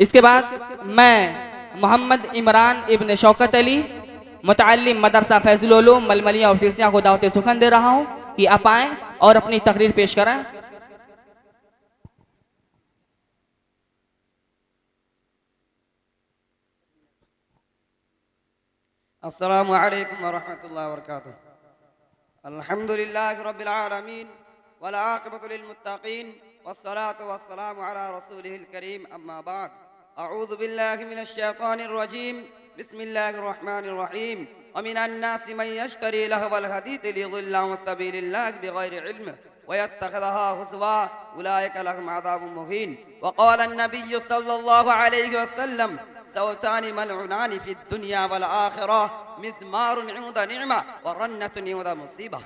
इसके बाद मैं मोहम्मद इमरान इब्न शौकत अली मुतअल्लिम मदरसा फैजुल उलूम मलमलिया और सिरसिया को दावत सुखन दे रहा हूँ कि आप आएँ और अपनी तकरीर पेश करें। अस्सलामु अलैकुम वरहमतुल्लाहि वबरकातुहू। अल्हम्दुलिल्लाहि रब्बिल आलमीन वल आक़िबतु लिल मुत्तक़ीन वस्सलातु वस्सलामु अला रसूलिहिल करीम अम्मा बाद। अऊज़ु बिल्लाहि मिनश शैतानिर रजीम बिस्मिल्लाहिर रहमानिर रहीम। व मिनन नासि मन यश्तरी लहवल हदीथ लियुज़िल्ला अन सबीलिल्लाहि बिगैरि इल्म व यत्तखिज़हा हुज़वा उलाइका लहुम अज़ाबुन मुहीन। व क़ाला अन्नबिय्यु सल्लल्लाहु अलैहि वसल्लम सौतानी मलऊनानी फी दुनिया वल आखिरा मिज़मारुन इंद निअमा व रन्नतुन इंद मुसीबा।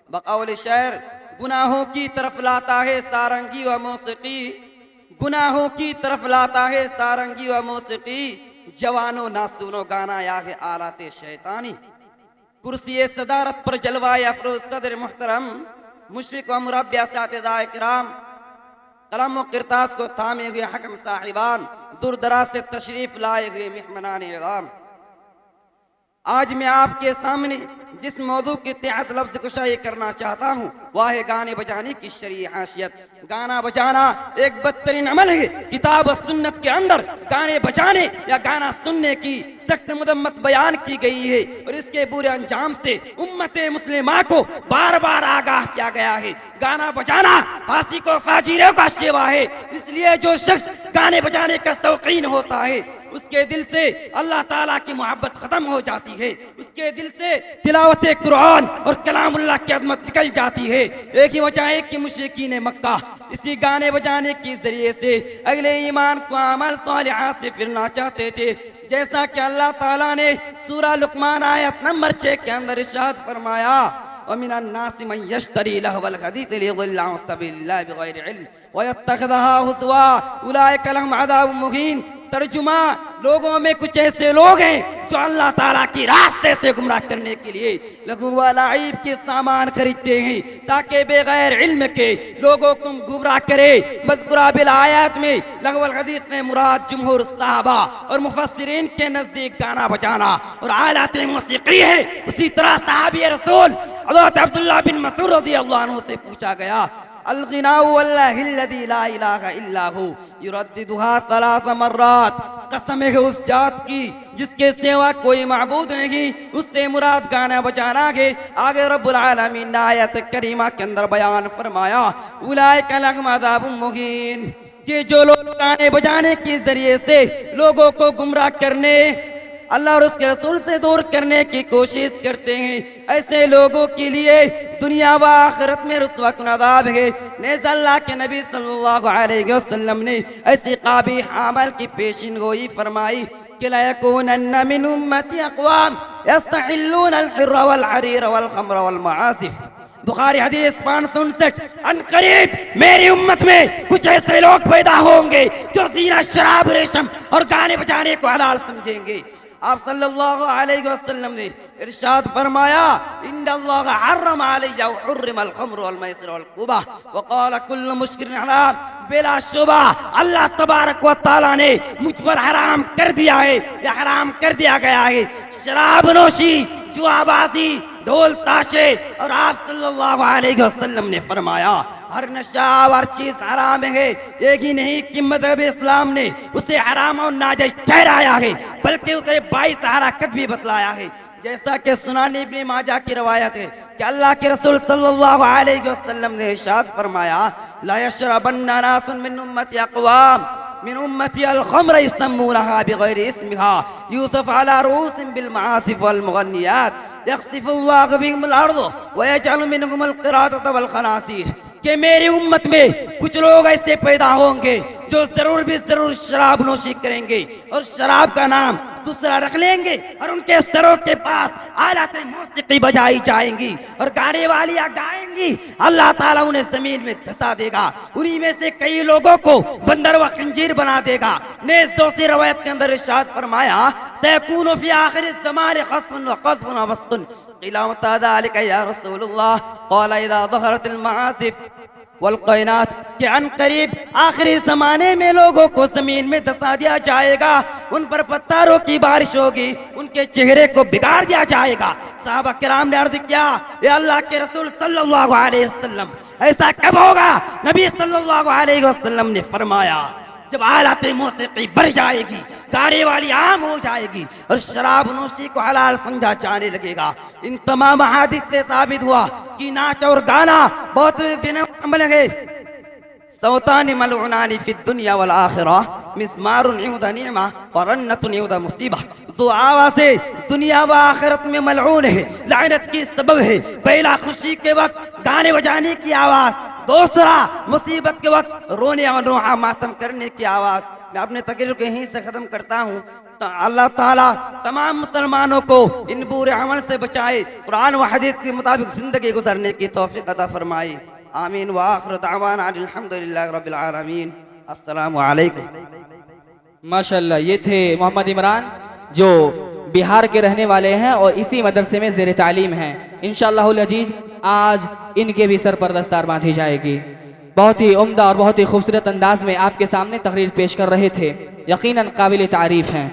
बक़ौल शायर, गुनाहों की तरफ लाता है सारंगी व मौसीकी, गुनाहों की तरफ लाता है सारंगी व मौसीकी, जवानों ना सुनो गाना या है आलाते शैतानी। कुर्सी सदारत पर जलवाए अफरोज सदर मुहतरम मुशफ़िक़ व मुरब्बी असातिज़ाए किराम, कलम व किरतास को थामे हुए हकम साहिबान, दूर दराज से तशरीफ लाए हुए मेहमानान इज़ाम, आज मैं आपके सामने जिस मौजू के तहत लफ्ज़ कुशाई करना चाहता हूँ वह है गाने बजाने की शरई हैसियत। गाना बजाना एक बदतरीन अमल है। किताब और सुन्नत के अंदर गाने बजाने या गाना सुनने की सख्त मदम्मत बयान की गई है और इसके बुरे अंजाम से उम्मत मुस्लिमा को बार बार आगाह किया गया है। गाना बजाना फांसी को फाजिरों का सेवा है, इसलिए जो शख्स गाने बजाने का शौकीन होता है उसके दिल से अल्लाह ताला की मोहब्बत खत्म हो जाती है, उसके दिल से तिलावत कुरान और कलामुल्लाह की अज़मत निकल जाती है। एक ही वजह है कि मुशरिकीन मक्का इसी गाने बजाने के जरिए से अगले ईमान को अमल सालिहा से फिरना चाहते थे, जैसा कि अल्लाह ताला ने सूरा लुक़मान आयत नंबर 6 के अंदर इरशाद फरमाया, व मिनन नासि मन यश्तरी लहवल हदीथ लियुज़िल्ला अन सबीलिल्लाहि बिगैरि इल्म व यत्तखिज़हा हुज़वा उलाइका लहुम अज़ाबुन मुहीन। तर्जुमा, लोगों में कुछ ऐसे लोग हैं जो अल्लाह ताला की रास्ते से गुमराह करने के लिए लघु व लाइब के सामान खरीदते हैं ताकि बेगैर इल्म के लोगों को गुमराह करे। मज़कूरा बिल आयत में लघुल हदीथ में मुराद जमहूर साहबा और मुफस्सिरीन के नज़दीक गाना बजाना और आलात मौसीकी है। उसी तरह सहाबी रसूल हज़रत अब्दुल्लाह बिन मसूद रज़ियल्लाहु अन्हु से पूछा गया, अल-गिनाउ वल्लाहिल्लज़ी ला इलाहा इल्ला हु युरद्दिदुहा सलास मर्रात, कसम है उस जात की जिसके सिवा कोई माबूद नहीं, उससे मुराद गाना बजाना है। आगे रब्बुल आलमीन ने आयत करीमा के अंदर बयान फरमाया, उलाइका लहुम अज़ाबुन मुहीन, कि जो लोग गाने बजाने के जरिए से लोगों को गुमराह करने अल्लाह और उसके रसूल से दूर करने की कोशिश करते हैं, ऐसे लोगों के लिए दुनिया व आखिरत में रुस्वाकुन अज़ाब है। नेज़ अल्लाह के नबी सल्लल्लाहु अलैहि वसल्लम ने ऐसी काबी अमल की पेशिन गोई फरमाई कि ला यकूनन्ना मिन उम्मती अक़वाम यस्तहिल्लून अल-हिर्र वल-हरीर वल-ख़म्र वल-मआसिफ। बुखारी हदीस 559। अनकरीब मेरी उम्मत में कुछ ऐसे लोग पैदा होंगे जो ज़ीना, शराब, रेशम और गाने बजाने को हलाल समझेंगे। आप सल्लल्लाहु अलैहि वसल्लम ने इरशाद फरमाया, इन्नल्लाह हर्रम अलैया व हुर्रिमल खम्र वल मैसिर वल कुबा व क़ाल कुल्लु मुस्किरिन हराम। बिला शुबा अल्लाह तबारक व तआला ने मुझ पर हराम कर दिया है या हराम कर दिया गया है शराब नोशी, जुआबाजी, ढोल ताशे, और आप सल्लल्लाहु अलैहि वसल्लम ने फरमाया हर नशा हर चीज हराम है। एक ही नहीं कि मज़हब इस्लाम ने उसे हराम और नाजायज ठहराया है बल्कि उसे 22 हरकत भी बतलाया है, जैसा कि सुनान इब्न माजा की रवायत है कि अल्लाह के रसूल सल्लल्लाहु अलैहि वसल्लम ने इरशाद फरमाया, ला यशरबन्ना नासुन मिन उम्मती अक़वाम मिन उम्मती अल-ख़म्र यस्मुनहा बिग़ैरि इस्मिहा यूसुफ अला रूसिम बिल मआसिफ वल मुग़न्नियात यख़सिफुल्लाहु बिहिमुल अर्ज़ व यजअलु मिनहुमुल क़िरातत वल ख़नासीर। कि मेरी उम्मत में कुछ लोग ऐसे पैदा होंगे जो जरूर भी जरूर शराब नोशी करेंगे और शराब का नाम दूसरा रख लेंगे और उनके सरों के पास आलात मौसीकी बजाई जाएंगी और गाने वालियां गाएंगी। अल्लाह ताला उन्हें जमीन में धंसा देगा। उन्हीं में से कई लोगों को बंदर व खंजीर बना देगा। ने दूसरी रवायत के अंदर इरशाद फरमाया, सयकूनु फी आखिर ज़मान ख़स्फ़ुन व क़ज़फ़ुन व मस्ख़ुन। क़ीला मता ज़ालिका या रसूलल्लाह? क़ाला इज़ा ज़हरतिल मआज़िफ़ वल्क़ैनात, कि अन करीब आखिरी ज़माने में लोगों को ज़मीन में धंसा दिया जाएगा, उन पर पत्थरों की बारिश होगी, उनके चेहरे को बिगाड़ दिया जाएगा। सहाबा किराम ने अर्ज़ किया, ये अल्लाह के रसूल सल्लल्लाहु अलैहि वसल्लम, ऐसा कब होगा? नबी सल्लल्लाहु अलैहि वसल्लम ने फरमाया, जब आलात मौसीकी बढ़ जाएगी, गाने वाली आम हो जाएगी और शराब नोशी को हलाल समझा जाने लगेगा। इन तमाम हदीस से साबित हुआ कि नाच और गाना बहुत अमल है। सौतानी मलऊनानी फी दुनिया वल आखिरा, मिस्मारुन युदा निअमा व रन्नतुन युदा मुसीबा। दो आवाज़ें दुनिया व आखिरत में मलऊन है, लानत की सबब है। पहला खुशी के वक्त गाने बजाने की आवाज़, दूसरा मुसीबत के वक्त रोने और रोहा मातम करने की आवाज़। मैं अपने तकरीर को यहीं से ख़त्म करता हूँ। अल्लाह ताला तमाम मुसलमानों को इन बुरे अमल से बचाए, कुरान व हदीस के मुताबिक ज़िंदगी गुजरने की तौफीक अता फरमाए। आमीन व आखिर दावाना अल्हम्दुलिल्लाहि रब्बिल आलमीन। अस्सलामु अलैकुम। माशाल्लाह, ये थे मोहम्मद इमरान जो बिहार के रहने वाले हैं और इसी मदरसे में ज़ेर तालीम हैं। इंशाअल्लाहुल अजीज आज इनके भी सर पर दस्तार बांधी जाएगी। बहुत ही उम्दा और बहुत ही खूबसूरत अंदाज में आपके सामने तकरीर पेश कर रहे थे, यकीनन काबिल तारीफ़ हैं।